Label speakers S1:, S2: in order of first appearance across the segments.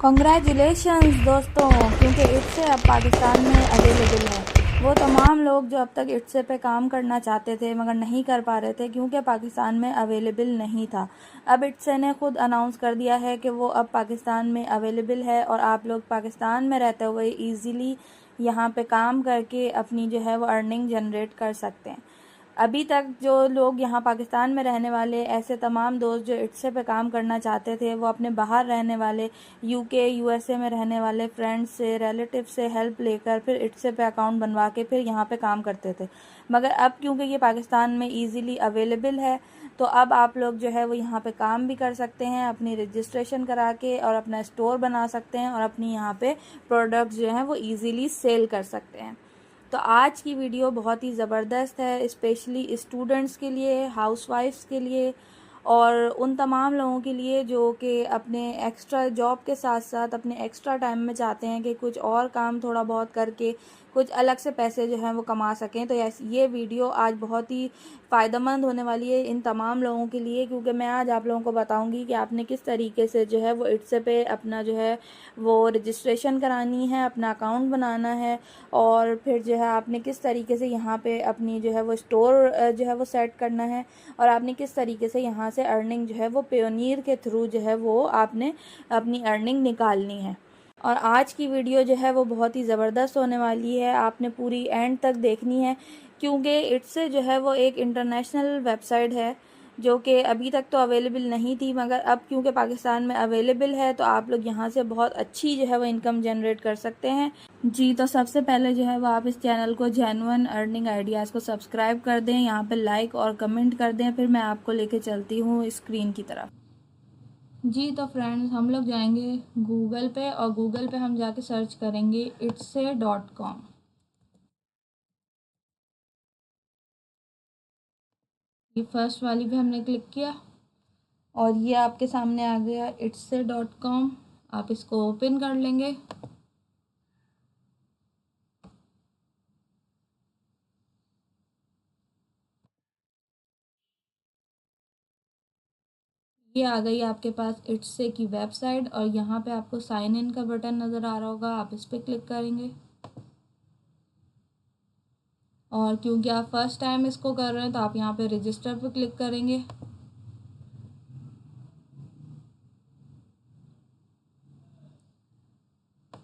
S1: Congratulations दोस्तों, क्योंकि इट्से अब पाकिस्तान में अवेलेबल है। वो तमाम लोग जो अब तक इट्से पे काम करना चाहते थे मगर नहीं कर पा रहे थे क्योंकि पाकिस्तान में अवेलेबल नहीं था, अब इट्से ने खुद अनाउंस कर दिया है कि वो अब पाकिस्तान में अवेलेबल है और आप लोग पाकिस्तान में रहते हुए ईज़िली यहाँ पे काम करके अपनी जो है वो अर्निंग जनरेट कर सकते हैं। अभी तक जो लोग यहाँ पाकिस्तान में रहने वाले ऐसे तमाम दोस्त जो इट्से पे काम करना चाहते थे, वो अपने बाहर रहने वाले यूके यूएसए में रहने वाले फ्रेंड्स से, रिलेटिव से हेल्प लेकर फिर इट्से पे अकाउंट बनवा के फिर यहाँ पे काम करते थे। मगर अब क्योंकि ये पाकिस्तान में ईज़िली अवेलेबल है, तो अब आप लोग जो है वो यहाँ पे काम भी कर सकते हैं, अपनी रजिस्ट्रेशन करा के और अपना स्टोर बना सकते हैं और अपनी यहाँ पे प्रोडक्ट्स जो हैं वो ईज़िली सेल कर सकते हैं। तो आज की वीडियो बहुत ही ज़बरदस्त है, स्पेशली स्टूडेंट्स के लिए, हाउसवाइफ्स के लिए और उन तमाम लोगों के लिए जो कि अपने एक्स्ट्रा जॉब के साथ साथ अपने एक्स्ट्रा टाइम में चाहते हैं कि कुछ और काम थोड़ा बहुत करके कुछ अलग से पैसे जो हैं वो कमा सकें। तो ये वीडियो आज बहुत ही फ़ायदेमंद होने वाली है इन तमाम लोगों के लिए, क्योंकि मैं आज आप लोगों को बताऊंगी कि आपने किस तरीके से जो है वो इट्से पे अपना जो है वो रजिस्ट्रेशन करानी है, अपना अकाउंट बनाना है और फिर जो है आपने किस तरीके से यहाँ पे अपनी जो है वो स्टोर जो है वो सेट करना है और आपने किस तरीके से यहाँ से अर्निंग जो है वो पेयोनियर के थ्रू जो है वो आपने अपनी अर्निंग निकालनी है। और आज की वीडियो जो है वो बहुत ही ज़बरदस्त होने वाली है, आपने पूरी एंड तक देखनी है, क्योंकि इट्से जो है वो एक इंटरनेशनल वेबसाइट है जो कि अभी तक तो अवेलेबल नहीं थी, मगर अब क्योंकि पाकिस्तान में अवेलेबल है तो आप लोग यहाँ से बहुत अच्छी जो है वो इनकम जनरेट कर सकते हैं। जी, तो सबसे पहले जो है वो आप इस चैनल को जेन्युइन अर्निंग आइडियाज़ को सब्सक्राइब कर दें, यहाँ पे लाइक और कमेंट कर दें, फिर मैं आपको लेके चलती हूँ स्क्रीन की तरफ। जी, तो फ्रेंड्स हम लोग जाएंगे गूगल पे और गूगल पे हम जाके सर्च करेंगे itse.com। ये फर्स्ट वाली पे हमने क्लिक किया और ये आपके सामने आ गया itse.com। आप इसको ओपन कर लेंगे। ये आ गई आपके पास इट्से की वेबसाइट और यहाँ पे आपको साइन इन का बटन नज़र आ रहा होगा, आप इस पर क्लिक करेंगे। और क्योंकि आप फर्स्ट टाइम इसको कर रहे हैं तो आप यहाँ पे रजिस्टर पे क्लिक करेंगे।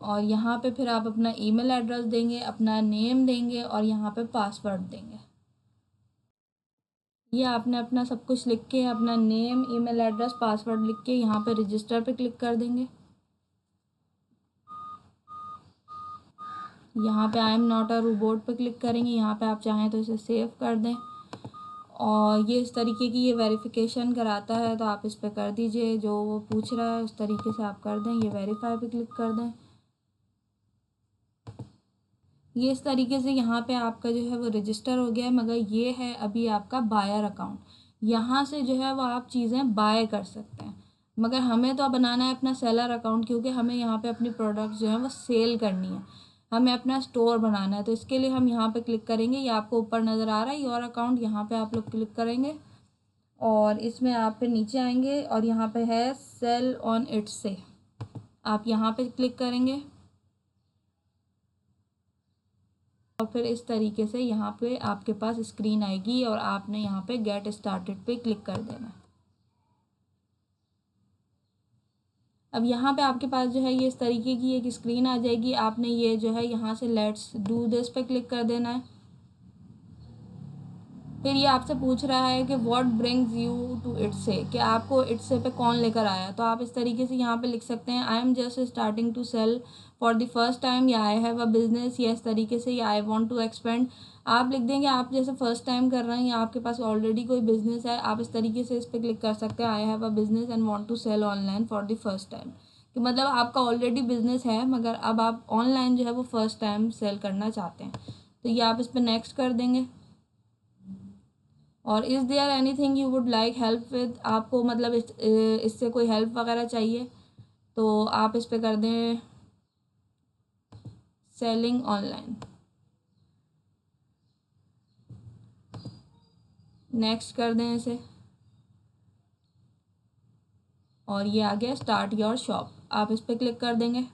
S1: और यहाँ पे फिर आप अपना ईमेल एड्रेस देंगे, अपना नेम देंगे और यहाँ पे पासवर्ड देंगे। ये आपने अपना सब कुछ लिख के अपना नेम, ईमेल एड्रेस, पासवर्ड लिख के यहाँ पे रजिस्टर पे क्लिक कर देंगे। यहाँ पे I am not a robot पे क्लिक करेंगे। यहाँ पे आप चाहें तो इसे सेव कर दें और ये इस तरीके की ये वेरिफिकेशन कराता है तो आप इस पर कर दीजिए, जो वो पूछ रहा है उस तरीके से आप कर दें। ये वेरीफाई पे क्लिक कर दें। ये इस तरीके से यहाँ पे आपका जो है वो रजिस्टर हो गया है, मगर ये है अभी आपका बायर अकाउंट। यहाँ से जो है वो आप चीज़ें बाय कर सकते हैं, मगर हमें तो बनाना है अपना सेलर अकाउंट, क्योंकि हमें यहाँ पे अपनी प्रोडक्ट्स जो है वो सेल करनी है, हमें अपना स्टोर बनाना है। तो इसके लिए हम यहाँ पे क्लिक करेंगे। ये आपको ऊपर नज़र आ रहा है योर अकाउंट, यहाँ पे आप लोग क्लिक करेंगे और इसमें आप फिर नीचे आएंगे और यहाँ पे है सेल ऑन इट्से, आप यहाँ पे क्लिक करेंगे और फिर इस तरीके से यहाँ पे आपके पास स्क्रीन आएगी और आपने यहाँ पे गेट स्टार्टेड पे क्लिक कर देना। अब यहाँ पे आपके पास जो है ये इस तरीके की एक स्क्रीन आ जाएगी। आपने ये जो है यहाँ से लेट्स डू दिस पे क्लिक कर देना है। फिर ये आपसे पूछ रहा है कि व्हाट ब्रिंग्स यू टू इट्से, कि आपको इट्से पे कौन लेकर आया। तो आप इस तरीके से यहाँ पे लिख सकते हैं I am just starting to sell for the first time, या आई हैव अ बिजनेस, या इस तरीके से, या आई वांट टू एक्सपेंड। आप लिख देंगे आप जैसे फर्स्ट टाइम कर रहे हैं या आपके पास ऑलरेडी कोई बिजनेस है, आप इस तरीके से इस पर क्लिक कर सकते हैं I have a business and want to sell online for the first time, कि मतलब आपका ऑलरेडी बिजनेस है मगर अब आप ऑनलाइन जो है वो फर्स्ट टाइम सेल करना चाहते हैं। तो ये आप इस पर नेक्स्ट कर देंगे। और is there anything you would like help with, आपको मतलब इससे कोई हेल्प वगैरह चाहिए तो आप इस पे कर दें सेलिंग ऑनलाइन, नेक्स्ट कर दें इसे और ये आ गया स्टार्ट योर शॉप। आप इस पर क्लिक कर देंगे।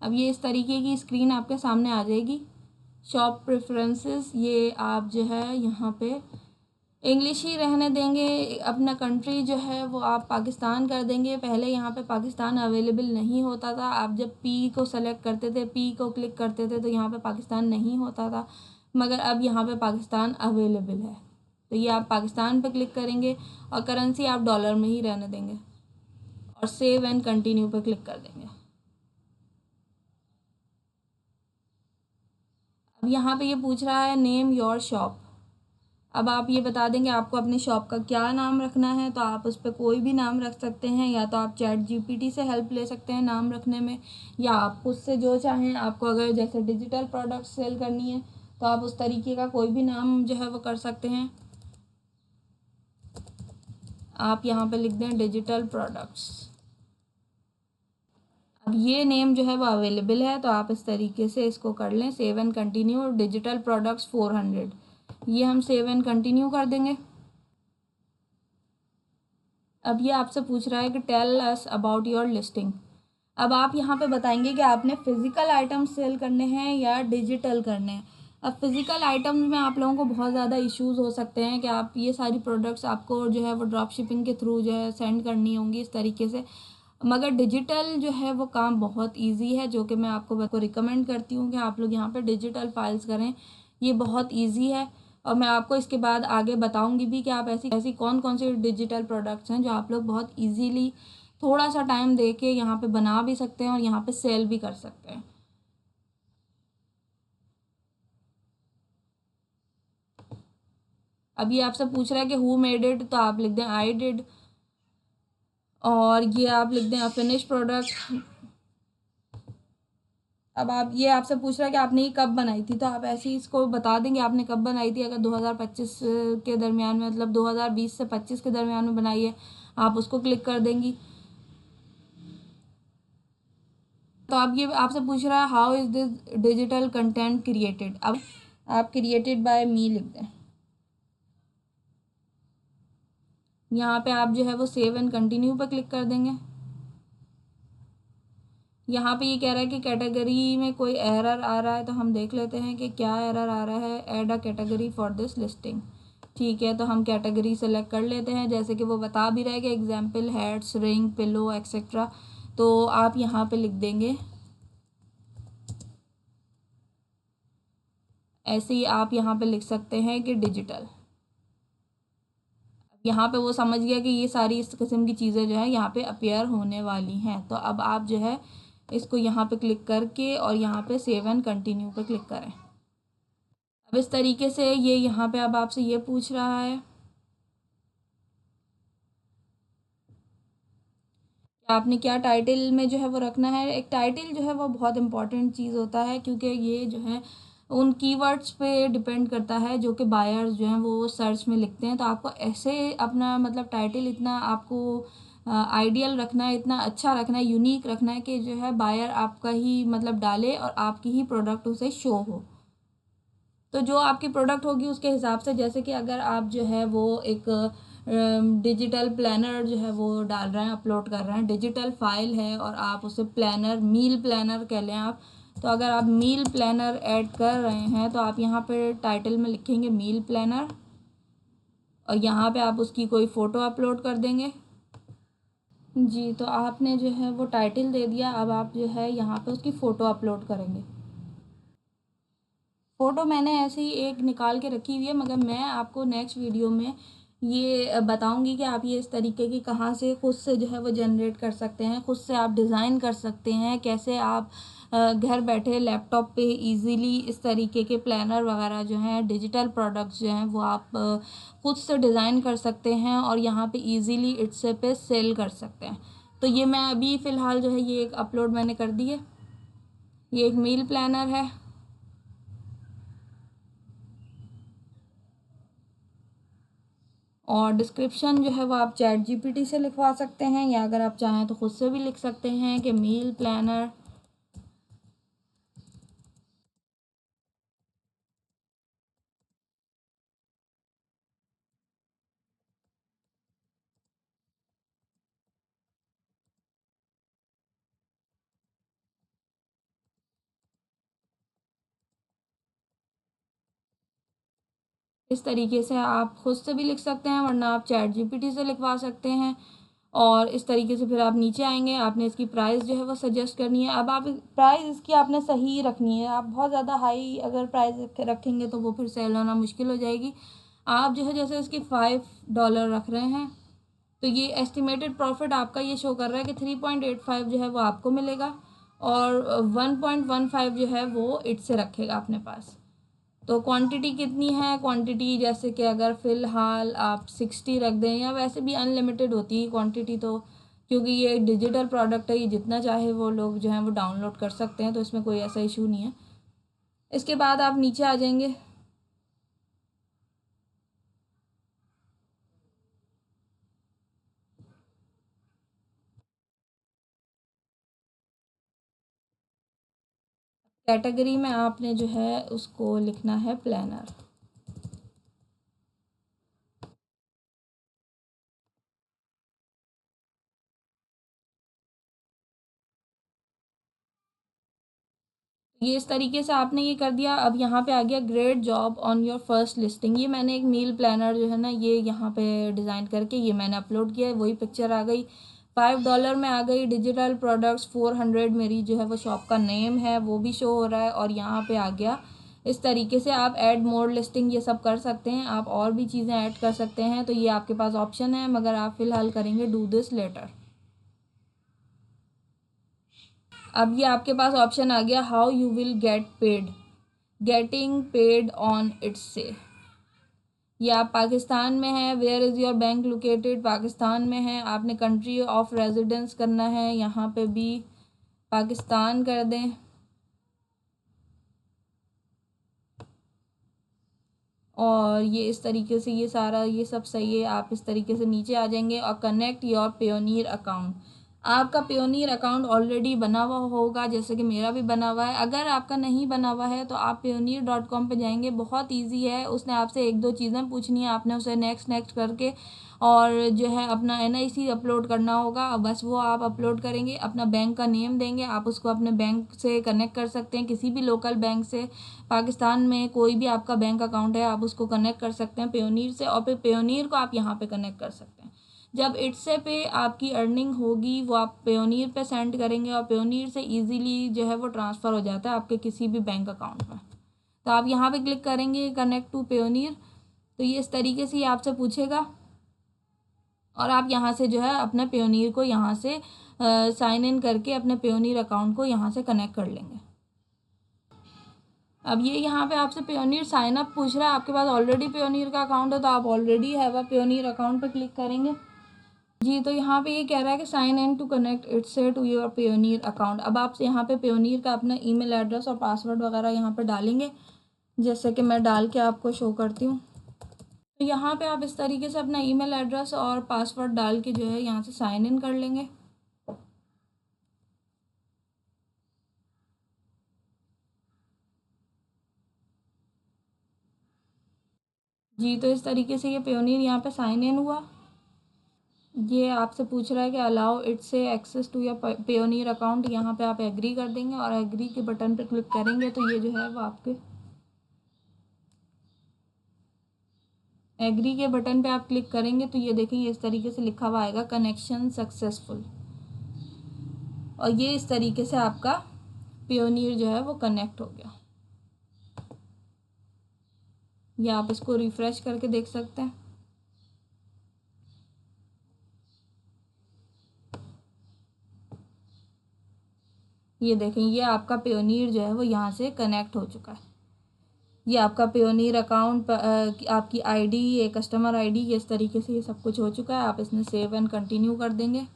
S1: अब ये इस तरीके की स्क्रीन आपके सामने आ जाएगी। शॉप प्रेफरेंसेस, ये आप जो है यहाँ पे इंग्लिश ही रहने देंगे। अपना कंट्री जो है वो आप पाकिस्तान कर देंगे। पहले यहाँ पे पाकिस्तान अवेलेबल नहीं होता था। आप जब पी को सेलेक्ट करते थे, पी को क्लिक करते थे, तो यहाँ पे पाकिस्तान नहीं होता था, मगर अब यहाँ पे पाकिस्तान अवेलेबल है। तो ये आप पाकिस्तान पे क्लिक करेंगे और करेंसी आप डॉलर में ही रहने देंगे और सेव एंड कंटिन्यू पे क्लिक कर देंगे। अब यहाँ पे ये पूछ रहा है नेम योर शॉप। अब आप ये बता देंगे आपको अपनी शॉप का क्या नाम रखना है। तो आप उस पर कोई भी नाम रख सकते हैं, या तो आप चैट जीपीटी से हेल्प ले सकते हैं नाम रखने में, या आप खुद से जो चाहें। आपको अगर जैसे डिजिटल प्रोडक्ट सेल करनी है तो आप उस तरीके का कोई भी नाम जो है वो कर सकते हैं। आप यहाँ पे लिख दें डिजिटल प्रोडक्ट्स। अब ये नेम जो है वो अवेलेबल है, तो आप इस तरीके से इसको कर लें। Save and continue, digital products 400, ये हम सेव एंड कंटिन्यू कर देंगे। अब ये आपसे पूछ रहा है कि tell us about your listing. अब आप यहाँ पे बताएंगे कि आपने फिजिकल आइटम सेल करने हैं या डिजिटल करने हैं। अब फिजिकल आइटम्स में आप लोगों को बहुत ज़्यादा इश्यूज हो सकते हैं कि आप ये सारी प्रोडक्ट्स आपको जो है वो ड्रॉप शिपिंग के थ्रू जो है सेंड करनी होंगी इस तरीके से। मगर डिजिटल जो है वो काम बहुत इजी है, जो कि मैं आपको रिकमेंड करती हूँ कि आप लोग यहाँ पे डिजिटल फाइल्स करें। ये बहुत इजी है और मैं आपको इसके बाद आगे बताऊंगी भी कि आप ऐसी ऐसी कौन कौन सी डिजिटल प्रोडक्ट्स हैं जो आप लोग बहुत इजीली थोड़ा सा टाइम दे के यहाँ पे बना भी सकते हैं और यहाँ पे सेल भी कर सकते हैं। अब ये आपसे पूछ रहा है कि हु मेड इट, तो आप लिख दें आई डिड। और ये आप लिख दें अ फिनिश प्रोडक्ट। अब आप ये आपसे पूछ रहा है कि आपने ये कब बनाई थी, तो आप ऐसे ही इसको बता देंगे आपने कब बनाई थी। अगर 2025 के दरमियान में, मतलब 2020 से 25 के दरमियान में बनाई है, आप उसको क्लिक कर देंगी। तो अब ये आपसे पूछ रहा है how is this digital content created. अब आप क्रिएटेड बाय मी लिख दें। यहाँ पे आप जो है वो सेव एंड कंटिन्यू पर क्लिक कर देंगे। यहाँ पे ये कह रहा है कि कैटेगरी में कोई एरर आ रहा है, तो हम देख लेते हैं कि क्या एरर आ रहा है। Add a category for this listing. ठीक है, तो हम कैटेगरी सेलेक्ट कर लेते हैं। जैसे कि वो बता भी रहा है कि example heads, ring, pillow etcetera. तो आप यहाँ पे लिख देंगे, ऐसे ही आप यहाँ पे लिख सकते हैं कि डिजिटल। यहाँ पे वो समझ गया कि ये सारी इस किस्म की चीज़ें जो है यहाँ पे अपीयर होने वाली हैं। तो अब आप जो है इसको यहाँ पे क्लिक करके और यहाँ पे सेव एंड कंटिन्यू पे क्लिक करें। अब इस तरीके से ये यहाँ पे अब आपसे ये पूछ रहा है कि आपने क्या टाइटल में जो है वो रखना है। एक टाइटल जो है वो बहुत इंपॉर्टेंट चीज़ होता है, क्योंकि ये जो है उन कीवर्ड्स पे डिपेंड करता है जो कि बायर्स जो हैं वो सर्च में लिखते हैं। तो आपको ऐसे अपना मतलब टाइटल इतना आपको आइडियल रखना है, इतना अच्छा रखना है, यूनिक रखना है कि जो है बायर आपका ही मतलब डाले और आपकी ही प्रोडक्ट उसे शो हो। तो जो आपकी प्रोडक्ट होगी उसके हिसाब से, जैसे कि अगर आप जो है वो एक डिजिटल प्लानर जो है वो डाल रहे हैं, अपलोड कर रहे हैं, डिजिटल फाइल है और आप उसे प्लानर, मील प्लानर कह लें आप। तो अगर आप मील प्लानर ऐड कर रहे हैं तो आप यहाँ पे टाइटल में लिखेंगे मील प्लानर और यहाँ पे आप उसकी कोई फ़ोटो अपलोड कर देंगे। जी, तो आपने जो है वो टाइटल दे दिया। अब आप जो है यहाँ पे उसकी फ़ोटो अपलोड करेंगे। फ़ोटो मैंने ऐसे ही एक निकाल के रखी हुई है, मगर मैं आपको नेक्स्ट वीडियो में ये बताऊंगी कि आप ये इस तरीके की कहाँ से खुद से जो है वो जनरेट कर सकते हैं, खुद से आप डिज़ाइन कर सकते हैं, कैसे आप घर बैठे लैपटॉप पे इजीली इस तरीके के प्लानर वगैरह जो हैं, डिजिटल प्रोडक्ट्स जो हैं वो आप खुद से डिज़ाइन कर सकते हैं और यहाँ पे इजीली इट्स पे सेल कर सकते हैं। तो ये मैं अभी फ़िलहाल जो है ये एक अपलोड मैंने कर दी है। ये एक मील प्लानर है। और डिस्क्रिप्शन जो है वो आप चैट जीपीटी से लिखवा सकते हैं, या अगर आप चाहें तो खुद से भी लिख सकते हैं कि मील प्लानर। इस तरीके से आप खुद से भी लिख सकते हैं, वरना आप चैट जीपीटी से लिखवा सकते हैं। और इस तरीके से फिर आप नीचे आएंगे, आपने इसकी प्राइस जो है वो सजेस्ट करनी है। अब आप प्राइस इसकी आपने सही रखनी है, आप बहुत ज़्यादा हाई अगर प्राइस रखेंगे तो वो फिर सेल होना मुश्किल हो जाएगी। आप जो है जैसे इसकी $5 रख रहे हैं, तो ये एस्टिमेटेड प्रॉफिट आपका ये शो कर रहा है कि 3.85 जो है वो आपको मिलेगा, और 1.15 जो है वो इट से रखेगा अपने पास। तो क्वांटिटी कितनी है, क्वांटिटी जैसे कि अगर फ़िलहाल आप 60 रख दें, या वैसे भी अनलिमिटेड होती है क्वांटिटी तो, क्योंकि ये डिजिटल प्रोडक्ट है, ये जितना चाहे वो लोग जो हैं वो डाउनलोड कर सकते हैं, तो इसमें कोई ऐसा इशू नहीं है। इसके बाद आप नीचे आ जाएंगे, कैटेगरी में आपने जो है उसको लिखना है प्लानर। ये इस तरीके से आपने ये कर दिया। अब यहाँ पे आ गया great job on your first listing. ये मैंने एक मील प्लानर जो है ना ये यहाँ पे डिज़ाइन करके ये मैंने अपलोड किया है, वही पिक्चर आ गई। $5 में आ गई। डिजिटल प्रोडक्ट्स 400 मेरी जो है वो शॉप का नेम है, वो भी शो हो रहा है, और यहाँ पे आ गया। इस तरीके से आप ऐड मोर लिस्टिंग ये सब कर सकते हैं, आप और भी चीज़ें ऐड कर सकते हैं, तो ये आपके पास ऑप्शन है, मगर आप फ़िलहाल करेंगे डू दिस लेटर। अब ये आपके पास ऑप्शन आ गया how you will get paid, getting paid on Etsy. ये आप पाकिस्तान में है, where is your bank located, Pakistan में है, आपने कंट्री ऑफ रेजिडेंस करना है, यहाँ पे भी पाकिस्तान कर दें। और ये इस तरीके से ये सारा ये सब सही है। आप इस तरीके से नीचे आ जाएंगे और कनेक्ट योर पेयोनियर अकाउंट। आपका पेयोनियर अकाउंट ऑलरेडी बना हुआ होगा, जैसे कि मेरा भी बना हुआ है। अगर आपका नहीं बना हुआ है तो आप payoneer.com पे जाएंगे, बहुत इजी है। उसने आपसे एक दो चीज़ें पूछनी है, आपने उसे नेक्स्ट नेक्स्ट करके और जो है अपना NIC अपलोड करना होगा, बस वो आप अपलोड करेंगे, अपना बैंक का नेम देंगे, आप उसको अपने बैंक से कनेक्ट कर सकते हैं, किसी भी लोकल बैंक से। पाकिस्तान में कोई भी आपका बैंक अकाउंट है आप उसको कनेक्ट कर सकते हैं पेयोनियर से, और फिर पेयोनियर को आप यहाँ पे कनेक्ट कर सकते हैं। जब इट्से पे आपकी अर्निंग होगी वो आप पेयोनियर पे सेंड करेंगे, और पेयोनियर से इजीली जो है वो ट्रांसफ़र हो जाता है आपके किसी भी बैंक अकाउंट में। तो आप यहाँ पे क्लिक करेंगे कनेक्ट टू पेयोनियर, तो ये इस तरीके से ये आपसे पूछेगा, और आप यहाँ से जो है अपने पेयोनियर को यहाँ से साइन इन करके अपने पेयोनियर अकाउंट को यहाँ से कनेक्ट कर लेंगे। अब ये यहाँ पे आपसे पेयोनियर साइन अप पूछ रहा है, आपके पास ऑलरेडी पेयोनियर का अकाउंट है तो आप already have a Payoneer account पे क्लिक करेंगे। जी, तो यहाँ पे ये कह रहा है कि sign in to connect Etsy to your Payoneer account. अब आप यहाँ पे पेयोनियर का अपना ईमेल एड्रेस और पासवर्ड वगैरह यहाँ पे डालेंगे, जैसे कि मैं डाल के आपको शो करती हूँ। तो यहाँ पे आप इस तरीके से अपना ईमेल एड्रेस और पासवर्ड डाल के जो है यहाँ से साइन इन कर लेंगे। जी, तो इस तरीके से ये पेयोनियर यहाँ पे साइन इन हुआ। ये आपसे पूछ रहा है कि allow Etsy access to your Payoneer account, यहाँ पे आप एग्री कर देंगे, और एग्री के बटन पे क्लिक करेंगे तो ये जो है वो आपके एग्री के बटन पे आप क्लिक करेंगे तो ये देखेंगे इस तरीके से लिखा हुआ आएगा कनेक्शन सक्सेसफुल, और ये इस तरीके से आपका पेयोनियर जो है वो कनेक्ट हो गया। ये आप इसको रिफ़्रेश करके देख सकते हैं। ये देखें ये आपका पेयोनियर जो है वो यहाँ से कनेक्ट हो चुका है। ये आपका पेयोनियर अकाउंट आपकी आईडी, ये कस्टमर आईडी, ये इस तरीके से ये सब कुछ हो चुका है। आप इसमें सेव एंड कंटिन्यू कर देंगे।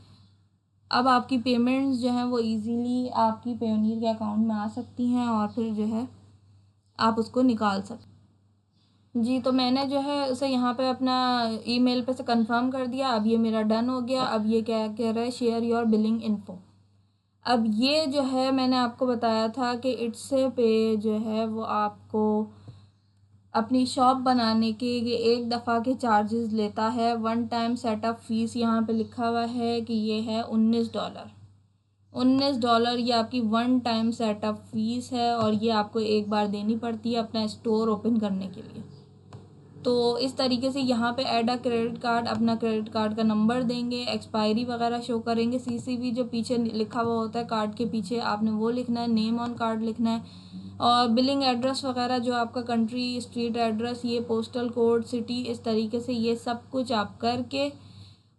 S1: अब आपकी पेमेंट्स जो हैं वो इजीली आपकी पेयोनियर के अकाउंट में आ सकती हैं, और फिर जो है आप उसको निकाल सकते। जी, तो मैंने जो है उसे यहाँ पे अपना ईमेल पे से कंफर्म कर दिया। अब ये मेरा डन हो गया। अब ये क्या कह रहा है, शेयर योर बिलिंग इन्फो। अब ये जो है मैंने आपको बताया था कि इट्से पे जो है वो आपको अपनी शॉप बनाने के ये एक दफ़ा के चार्जेस लेता है। वन टाइम सेटअप फ़ीस यहाँ पे लिखा हुआ है कि ये है $19। $19 ये आपकी वन टाइम सेटअप फ़ीस है, और ये आपको एक बार देनी पड़ती है अपना स्टोर ओपन करने के लिए। तो इस तरीके से यहाँ पे ऐड अ क्रेडिट कार्ड, अपना क्रेडिट कार्ड का नंबर देंगे, एक्सपायरी वगैरह शो करेंगे, सीसीवी जो पीछे लिखा हुआ होता है कार्ड के पीछे आपने वो लिखना है, नेम ऑन कार्ड लिखना है, और बिलिंग एड्रेस वगैरह जो आपका कंट्री, स्ट्रीट एड्रेस, ये पोस्टल कोड, सिटी, इस तरीके से ये सब कुछ आप करके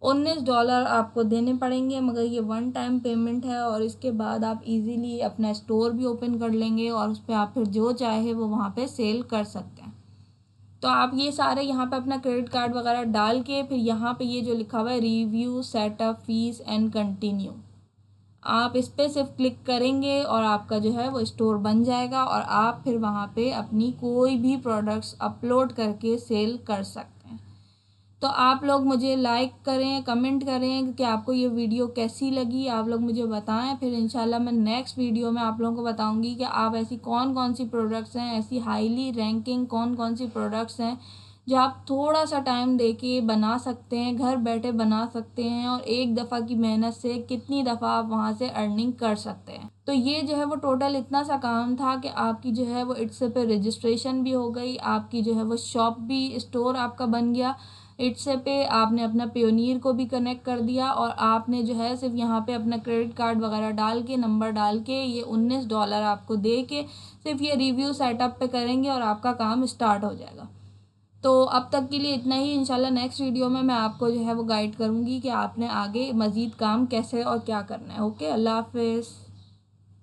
S1: $19 आपको देने पड़ेंगे। मगर ये वन टाइम पेमेंट है और इसके बाद आप इजीली अपना स्टोर भी ओपन कर लेंगे और उस पर आप फिर जो चाहे वो वहाँ पे सेल कर सकते हैं। तो आप ये सारे यहाँ पे अपना क्रेडिट कार्ड वगैरह डाल के फिर यहाँ पे ये जो लिखा हुआ है review setup fees and continue, आप इस पर सिर्फ क्लिक करेंगे और आपका जो है वो स्टोर बन जाएगा और आप फिर वहाँ पे अपनी कोई भी प्रोडक्ट्स अपलोड करके सेल कर सकते हैं। तो आप लोग मुझे लाइक करें, कमेंट करें कि आपको ये वीडियो कैसी लगी, आप लोग मुझे बताएं। फिर इंशाल्लाह मैं नेक्स्ट वीडियो में आप लोगों को बताऊंगी कि आप ऐसी कौन कौन सी प्रोडक्ट्स हैं, ऐसी हाईली रैंकिंग कौन कौन सी प्रोडक्ट्स हैं जो आप थोड़ा सा टाइम देके बना सकते हैं, घर बैठे बना सकते हैं और एक दफ़ा की मेहनत से कितनी दफ़ा आप वहाँ से अर्निंग कर सकते हैं। तो ये जो है वो टोटल इतना सा काम था कि आपकी जो है वो इट्स पे रजिस्ट्रेशन भी हो गई, आपकी जो है वो शॉप भी, स्टोर आपका बन गया इट्स पे, आपने अपना पेयोनियर को भी कनेक्ट कर दिया और आपने जो है सिर्फ यहाँ पे अपना क्रेडिट कार्ड वगैरह डाल के, नंबर डाल के, ये $19 आपको दे के सिर्फ ये रिव्यू सेटअप पे करेंगे और आपका काम स्टार्ट हो जाएगा। तो अब तक के लिए इतना ही। इंशाल्लाह नेक्स्ट वीडियो में मैं आपको जो है वो गाइड करूँगी कि आपने आगे मज़ीद काम कैसे और क्या करना है। ओके, अल्लाह हाफिज़।